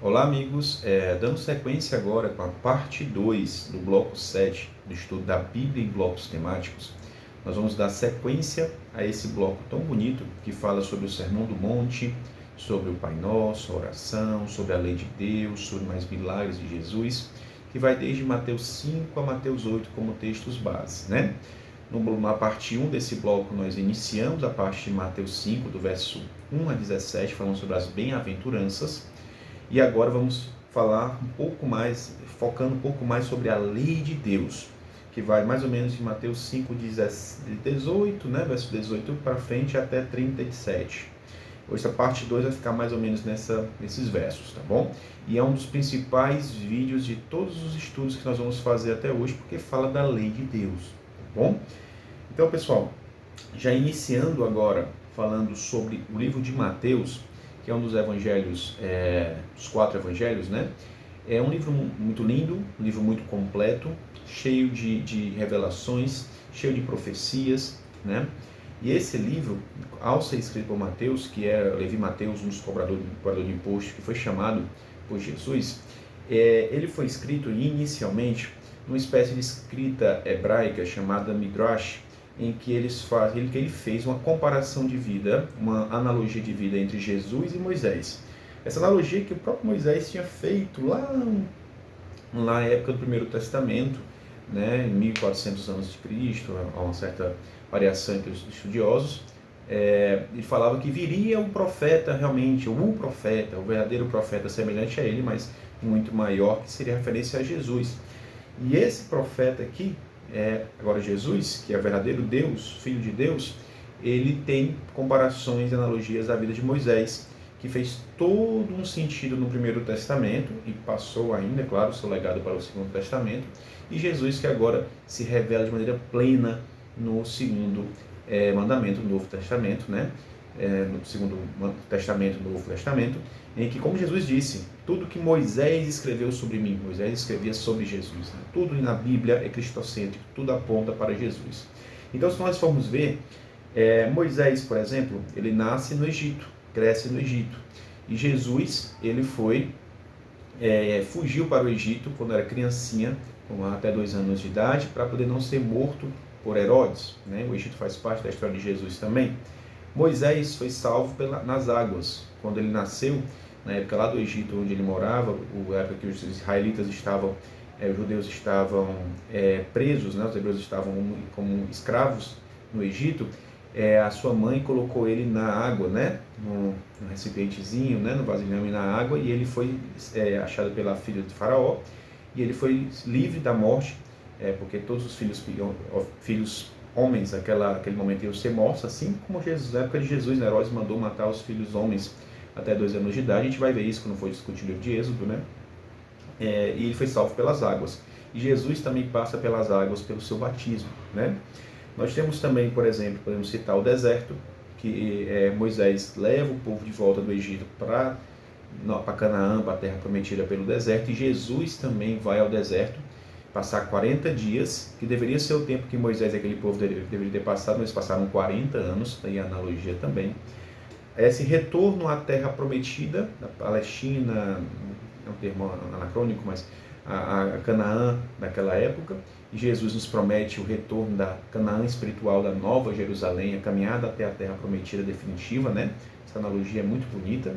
Olá, amigos. Dando sequência agora com a parte 2 do bloco 7 do estudo da Bíblia em blocos temáticos, nós vamos dar sequência a esse bloco tão bonito que fala sobre o Sermão do Monte, sobre o Pai Nosso, a oração, sobre a lei de Deus, sobre mais milagres de Jesus, que vai desde Mateus 5 a Mateus 8 como textos base, né? Na parte 1 desse bloco, nós iniciamos a parte de Mateus 5, do verso 1 a 17, falando sobre as bem-aventuranças. E agora vamos falar um pouco mais, focando um pouco mais sobre a lei de Deus, que vai mais ou menos de Mateus 5, 18, né, verso 18 para frente até 37. Hoje a parte 2 vai ficar mais ou menos nesses versos, tá bom? E é um dos principais vídeos de todos os estudos que nós vamos fazer até hoje, porque fala da lei de Deus, tá bom? Então, pessoal, já iniciando agora, falando sobre o livro de Mateus, que é um dos evangelhos, dos 4 evangelhos, né? É um livro muito lindo, um livro muito completo, cheio de revelações, cheio de profecias, né? E esse livro, ao ser escrito por Mateus, que era Levi Mateus, um dos cobradores de imposto, que foi chamado por Jesus, ele foi escrito inicialmente numa espécie de escrita hebraica chamada Midrash, em que ele fez uma comparação de vida, uma analogia de vida entre Jesus e Moisés. Essa analogia que o próprio Moisés tinha feito lá na época do Primeiro Testamento, né, em 1400 anos de Cristo, há uma certa variação entre os estudiosos. Ele falava que viria um profeta realmente, o profeta, o verdadeiro profeta semelhante a ele, mas muito maior, que seria referência a Jesus. E esse profeta aqui, agora Jesus, que é o verdadeiro Deus, Filho de Deus, ele tem comparações e analogias à vida de Moisés, que fez todo um sentido no Primeiro Testamento e passou ainda, é claro, o seu legado para o Segundo Testamento, e Jesus que agora se revela de maneira plena no Segundo Mandamento do Novo Testamento, né? No Segundo Testamento do Novo Testamento, em que, como Jesus disse, tudo que Moisés escreveu sobre mim, Moisés escrevia sobre Jesus, né? Tudo na Bíblia é cristocêntrico, tudo aponta para Jesus. Então, se nós formos ver, Moisés, por exemplo, ele nasce no Egito, cresce no Egito, e Jesus, ele fugiu para o Egito quando era criancinha, com até 2 anos de idade, para poder não ser morto por Herodes, né? O Egito faz parte da história de Jesus também. Moisés foi salvo nas águas, quando ele nasceu, na época lá do Egito, onde ele morava, na época que os israelitas estavam, os judeus estavam presos, né? Os hebreus estavam como escravos no Egito. A sua mãe colocou ele na água, né? No recipientezinho, né? No vasilhame na água, e ele foi achado pela filha de Faraó, e ele foi livre da morte, porque todos os filhos homens naquele momento iam ser mortos, assim como Jesus, na época de Jesus, né? Herodes mandou matar os filhos homens até 2 anos de idade. A gente vai ver isso quando for discutir o livro de Êxodo, né? E ele foi salvo pelas águas. E Jesus também passa pelas águas pelo seu batismo, né? Nós temos também, por exemplo, podemos citar o deserto, que Moisés leva o povo de volta do Egito para Canaã, para a terra prometida pelo deserto, e Jesus também vai ao deserto passar 40 dias, que deveria ser o tempo que Moisés e aquele povo deveria ter passado, mas passaram 40 anos, daí a analogia também. Esse retorno à terra prometida, da Palestina, é um termo anacrônico, mas a Canaã naquela época, e Jesus nos promete o retorno da Canaã espiritual, da Nova Jerusalém, a caminhada até a terra prometida definitiva, né? Essa analogia é muito bonita.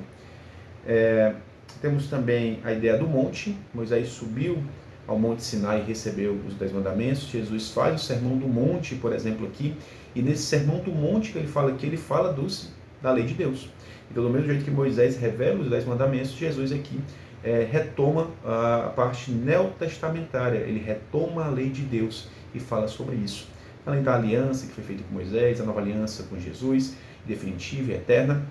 Temos também a ideia do monte. Moisés subiu ao Monte Sinai e recebeu os 10 mandamentos. Jesus faz o Sermão do Monte, por exemplo, aqui, e nesse Sermão do Monte que ele fala aqui, ele fala da lei de Deus. Então, do mesmo jeito que Moisés revela os 10 mandamentos, Jesus aqui retoma a parte neotestamentária, ele retoma a lei de Deus e fala sobre isso. Além da aliança que foi feita com Moisés, a nova aliança com Jesus, definitiva e eterna.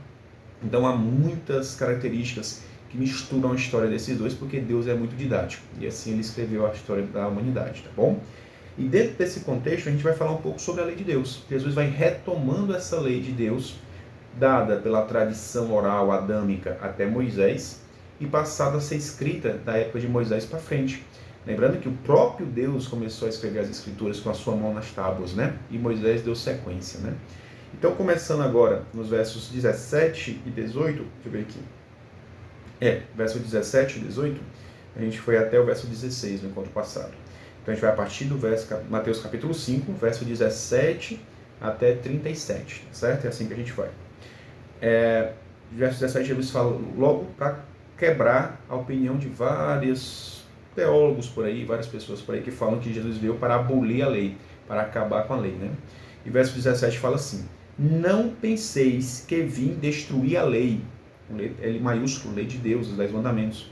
Então, há muitas características que misturam a história desses dois, porque Deus é muito didático, e assim ele escreveu a história da humanidade, tá bom? E dentro desse contexto, a gente vai falar um pouco sobre a lei de Deus. Jesus vai retomando essa lei de Deus, dada pela tradição oral adâmica até Moisés, e passada a ser escrita da época de Moisés para frente. Lembrando que o próprio Deus começou a escrever as escrituras com a sua mão nas tábuas, né? E Moisés deu sequência, né? Então, começando agora nos versos 17 e 18, deixa eu ver aqui. Verso 17 e 18, a gente foi até o verso 16 no encontro passado. Então a gente vai a partir do Mateus capítulo 5, verso 17 até 37, certo? É assim que a gente vai. Verso 17, Jesus fala logo para quebrar a opinião de vários teólogos por aí, várias pessoas por aí que falam que Jesus veio para abolir a lei, para acabar com a lei, né? E verso 17 fala assim: não penseis que vim destruir a lei, L maiúsculo, lei de Deus, os 10 mandamentos,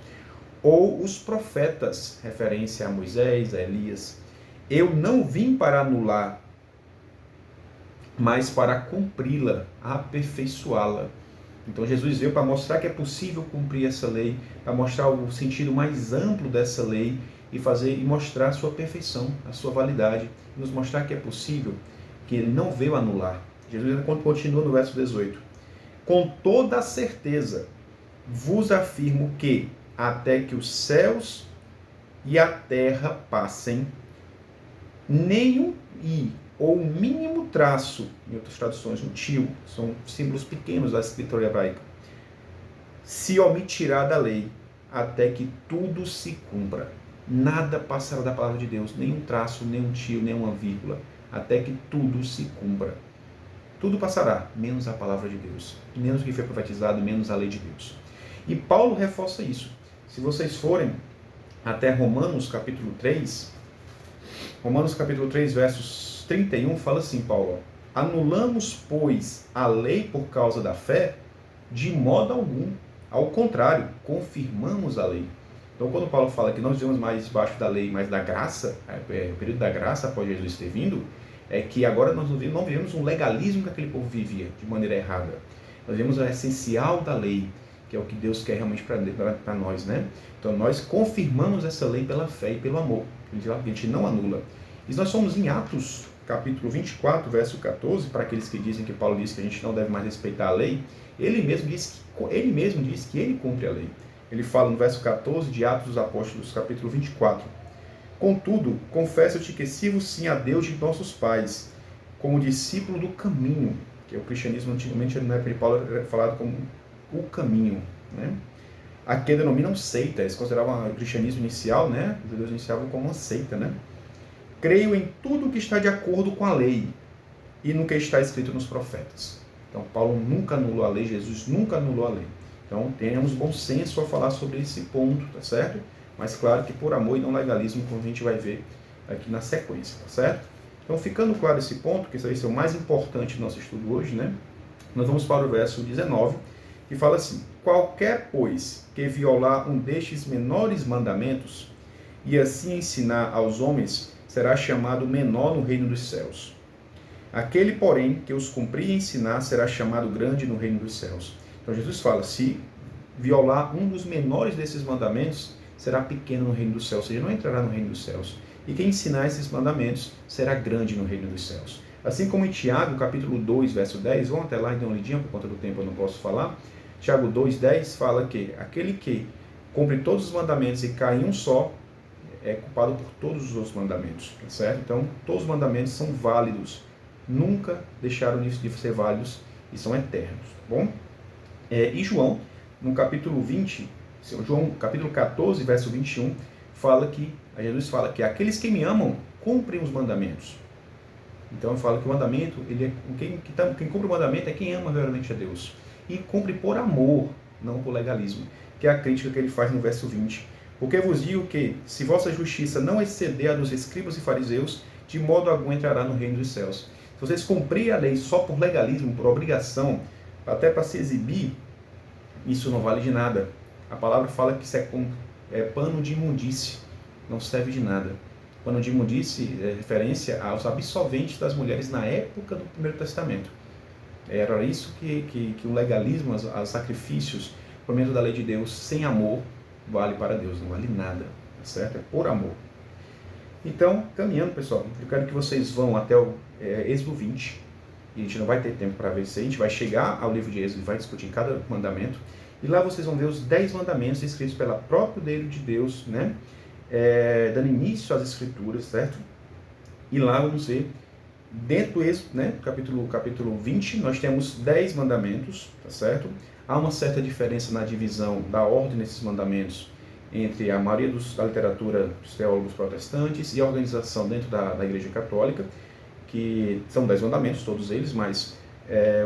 ou os profetas, referência a Moisés, a Elias. Eu não vim para anular, mas para cumpri-la, aperfeiçoá-la. Então Jesus veio para mostrar que é possível cumprir essa lei, para mostrar o sentido mais amplo dessa lei e mostrar a sua perfeição, a sua validade, e nos mostrar que é possível, que ele não veio anular. Jesus continua no verso 18: com toda a certeza vos afirmo que até que os céus e a terra passem, nenhum i ou um mínimo traço, em outras traduções, um tio, são símbolos pequenos da escritura hebraica, se omitirá da lei, até que tudo se cumpra. Nada passará da palavra de Deus, nem um traço, nem um tio, nem uma vírgula, até que tudo se cumpra. Tudo passará, menos a palavra de Deus, menos o que foi profetizado, menos a lei de Deus. E Paulo reforça isso. Se vocês forem até Romanos capítulo 3, versos 31, fala assim, Paulo: anulamos, pois, a lei por causa da fé? De modo algum. Ao contrário, confirmamos a lei. Então, quando Paulo fala que não vivemos mais debaixo da lei, mas da graça, o período da graça após Jesus ter vindo, é que agora nós não vivemos um legalismo que aquele povo vivia de maneira errada. Nós vivemos o essencial da lei, que é o que Deus quer realmente para nós, né? Então, nós confirmamos essa lei pela fé e pelo amor. A gente não anula. E nós somos em Atos, capítulo 24, verso 14, para aqueles que dizem que Paulo disse que a gente não deve mais respeitar a lei, ele mesmo diz que ele cumpre a lei. Ele fala no verso 14 de Atos dos Apóstolos, capítulo 24. Contudo, confesso-te que sirvo sim a Deus de nossos pais, como discípulo do caminho, que é o cristianismo antigamente, na época de Paulo, era falado como o caminho, né? Aqui denominam seita, eles consideravam o cristianismo inicial, né? Os judeus iniciavam como uma seita, né? Creio em tudo que está de acordo com a lei e no que está escrito nos profetas. Então, Paulo nunca anulou a lei, Jesus nunca anulou a lei. Então, tenhamos bom senso a falar sobre esse ponto, tá certo? Mas, claro que por amor e não legalismo, como a gente vai ver aqui na sequência, tá certo? Então, ficando claro esse ponto, que esse vai ser o mais importante do nosso estudo hoje, né? Nós vamos para o verso 19, que fala assim: qualquer, pois, que violar um destes menores mandamentos e assim ensinar aos homens, será chamado menor no reino dos céus. Aquele, porém, que os cumprir e ensinar, será chamado grande no reino dos céus. Então Jesus fala: se violar um dos menores desses mandamentos, será pequeno no reino dos céus, ou seja, não entrará no reino dos céus. E quem ensinar esses mandamentos será grande no reino dos céus. Assim como em Tiago, capítulo 2, verso 10, vão até lá e dê uma lidinha, por conta do tempo eu não posso falar. Tiago 2, 10 fala que aquele que cumpre todos os mandamentos e cai em um só, é culpado por todos os outros mandamentos, tá certo? Então, todos os mandamentos são válidos, nunca deixaram de ser válidos e são eternos, tá bom? E João, no capítulo 20, João capítulo 14, verso 21, Jesus fala que aqueles que me amam cumprem os mandamentos. Então eu falo que o mandamento, quem cumpre o mandamento é quem ama realmente a Deus. E cumpre por amor, não por legalismo, que é a crítica que ele faz no verso 20. Porque vos digo que, se vossa justiça não exceder a dos escribas e fariseus, de modo algum entrará no reino dos céus. Se vocês cumprirem a lei só por legalismo, por obrigação, até para se exibir, isso não vale de nada. A palavra fala que isso é pano de imundície, não serve de nada. Pano de imundície é referência aos absolventes das mulheres na época do Primeiro Testamento. Era isso que o legalismo, os sacrifícios, por meio da lei de Deus, sem amor, vale para Deus, não vale nada, certo? É por amor. Então, caminhando, pessoal, eu quero que vocês vão até o Êxodo 20, e a gente não vai ter tempo para ver isso aí, a gente vai chegar ao livro de Êxodo e vai discutir cada mandamento, e lá vocês vão ver os 10 mandamentos escritos pelo próprio dedo de Deus, né? Dando início às escrituras, certo? E lá vamos ver, dentro do Êxodo, né? Capítulo 20, nós temos 10 mandamentos, tá certo? Há uma certa diferença na divisão da ordem desses mandamentos entre a maioria da literatura dos teólogos protestantes e a organização dentro da Igreja Católica, que são 10 mandamentos, todos eles, mas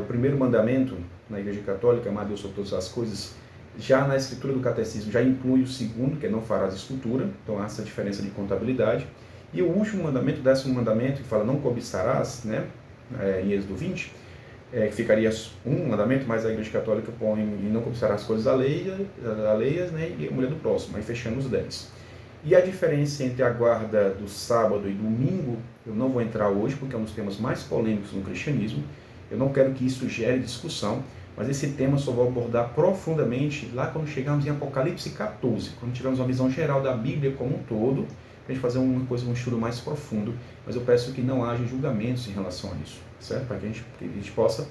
o primeiro mandamento na Igreja Católica, amar Deus sobre todas as coisas, já na escritura do catecismo já inclui o segundo, que é não farás escultura, então há essa diferença de contabilidade. E o último mandamento, o 10º mandamento, que fala não cobiçarás, né, em Êxodo 20, que ficaria um mandamento, mas a Igreja Católica põe e não cobiçarás as coisas alheias, né, e a mulher do próximo, aí fechando os 10. E a diferença entre a guarda do sábado e domingo, eu não vou entrar hoje, porque é um dos temas mais polêmicos no cristianismo, eu não quero que isso gere discussão, mas esse tema só vou abordar profundamente lá quando chegarmos em Apocalipse 14, quando tivermos uma visão geral da Bíblia como um todo, para a gente fazer um estudo mais profundo, mas eu peço que não haja julgamentos em relação a isso, certo? Para que a gente possa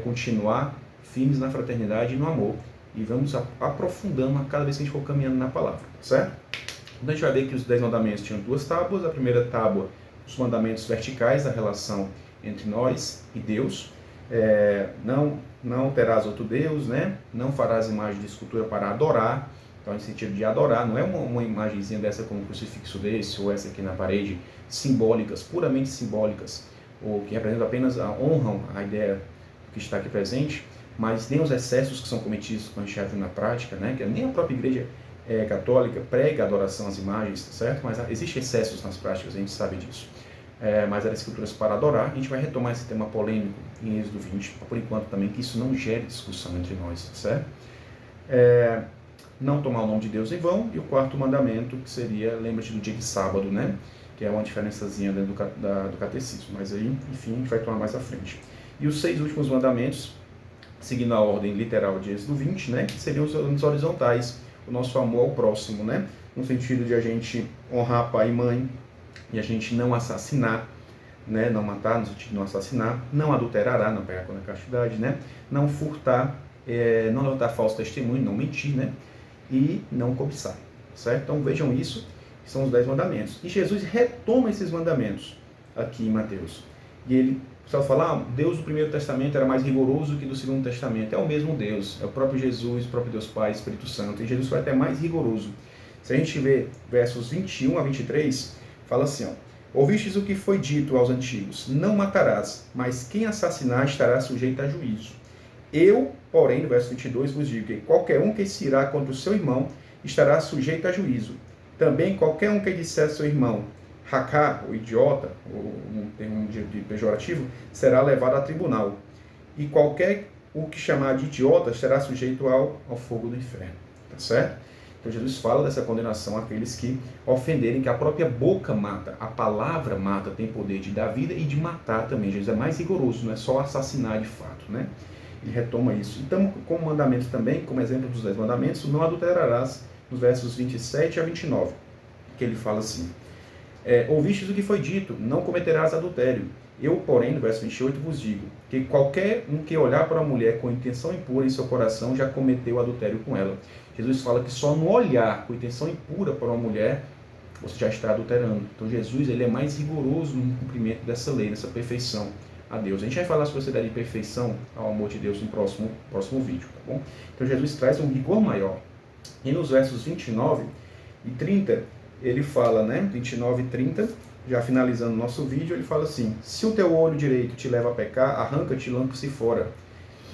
continuar firmes na fraternidade e no amor, e vamos aprofundando a cada vez que a gente for caminhando na palavra, certo? Então a gente vai ver que os 10 mandamentos tinham 2 tábuas, a primeira tábua, os mandamentos verticais, da relação entre nós e Deus, não terás outro Deus, né? Não farás imagem de escultura para adorar, então, em sentido de adorar, não é uma imagenzinha dessa como um crucifixo desse, ou essa aqui na parede, simbólicas, puramente simbólicas, ou que representam apenas, honram a ideia que está aqui presente, mas nem os excessos que são cometidos quando a gente entra na prática, né? Que nem a própria igreja católica prega a adoração às imagens, certo? Mas existem excessos nas práticas, a gente sabe disso. Mas eram escrituras para adorar. A gente vai retomar esse tema polêmico em Êxodo 20, por enquanto também, que isso não gere discussão entre nós, certo? Não tomar o nome de Deus em vão, e o 4º mandamento, que seria, lembra-te do dia de sábado, né? Que é uma diferençazinha dentro do catecismo, mas aí, enfim, a gente vai tomar mais à frente. E os 6 últimos mandamentos, seguindo a ordem literal de Êxodo 20, né? Que seriam os horizontais, o nosso amor ao próximo, né? No sentido de a gente honrar pai e mãe, e a gente não assassinar, né? Não matar, no sentido de não assassinar, não adulterará, não pegar com a castidade, né? Não furtar, não levantar falso testemunho, não mentir, né? E não cobiçar, certo? Então vejam isso, que são os 10 mandamentos. E Jesus retoma esses mandamentos aqui em Mateus. E ele só fala, Deus do Primeiro Testamento era mais rigoroso que do Segundo Testamento. É o mesmo Deus, é o próprio Jesus, o próprio Deus Pai, Espírito Santo. E Jesus foi até mais rigoroso. Se a gente ver versos 21 a 23, fala assim, ouvistes o que foi dito aos antigos, não matarás, mas quem assassinar estará sujeito a juízo. Eu, porém, no verso 22, vos digo que qualquer um que se irá contra o seu irmão estará sujeito a juízo. Também qualquer um que disser ao seu irmão, racá, ou idiota, ou um termo de pejorativo, será levado a tribunal. E qualquer o que chamar de idiota estará sujeito ao fogo do inferno. Tá certo? Então Jesus fala dessa condenação àqueles que ofenderem, que a própria boca mata, a palavra mata, tem poder de dar vida e de matar também. Jesus é mais rigoroso, não é só assassinar de fato, né? Ele retoma isso. Então, como mandamento também, como exemplo dos 10 mandamentos, não adulterarás, nos versos 27 a 29, que ele fala assim, ouvistes o que foi dito, não cometerás adultério. Eu, porém, no verso 28, vos digo, que qualquer um que olhar para uma mulher com intenção impura em seu coração, já cometeu adultério com ela. Jesus fala que só no olhar com intenção impura para uma mulher, você já está adulterando. Então, Jesus ele é mais rigoroso no cumprimento dessa lei, dessa perfeição a Deus. A gente vai falar sobre a sociedade de perfeição ao amor de Deus no próximo vídeo, tá bom? Então Jesus traz um rigor maior. E nos versos 29 e 30, ele fala, né? 29 e 30, já finalizando o nosso vídeo, ele fala assim, se o teu olho direito te leva a pecar, arranca-te e lança-se fora.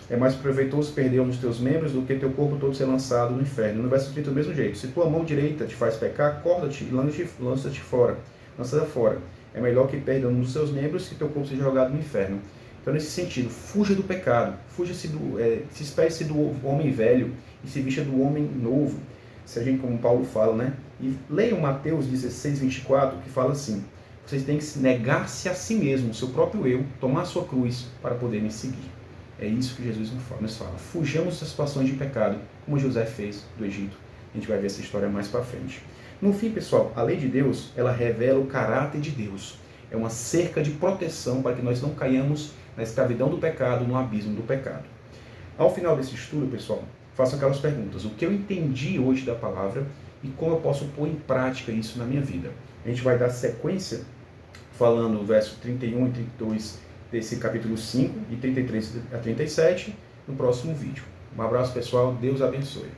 É mais proveitoso perder um dos teus membros do que teu corpo todo ser lançado no inferno. No verso 30, do mesmo jeito, se tua mão direita te faz pecar, corta-te e lança-te fora. Lança-te fora. É melhor que perda um dos seus membros que teu corpo seja jogado no inferno. Então, nesse sentido, fuja do pecado, se espere-se do homem velho e se vista do homem novo. Se a gente, como Paulo fala, né? E leiam Mateus 16, 24, que fala assim, vocês têm que negar-se a si mesmo, o seu próprio eu, tomar a sua cruz para poder me seguir. É isso que Jesus nos fala. Fujamos das situações de pecado, como José fez do Egito. A gente vai ver essa história mais para frente. No fim, pessoal, a lei de Deus, ela revela o caráter de Deus. É uma cerca de proteção para que nós não caiamos na escravidão do pecado, no abismo do pecado. Ao final desse estudo, pessoal, façam aquelas perguntas. O que eu entendi hoje da palavra e como eu posso pôr em prática isso na minha vida? A gente vai dar sequência falando o verso 31 e 32 desse capítulo 5 e 33 a 37 no próximo vídeo. Um abraço, pessoal. Deus abençoe.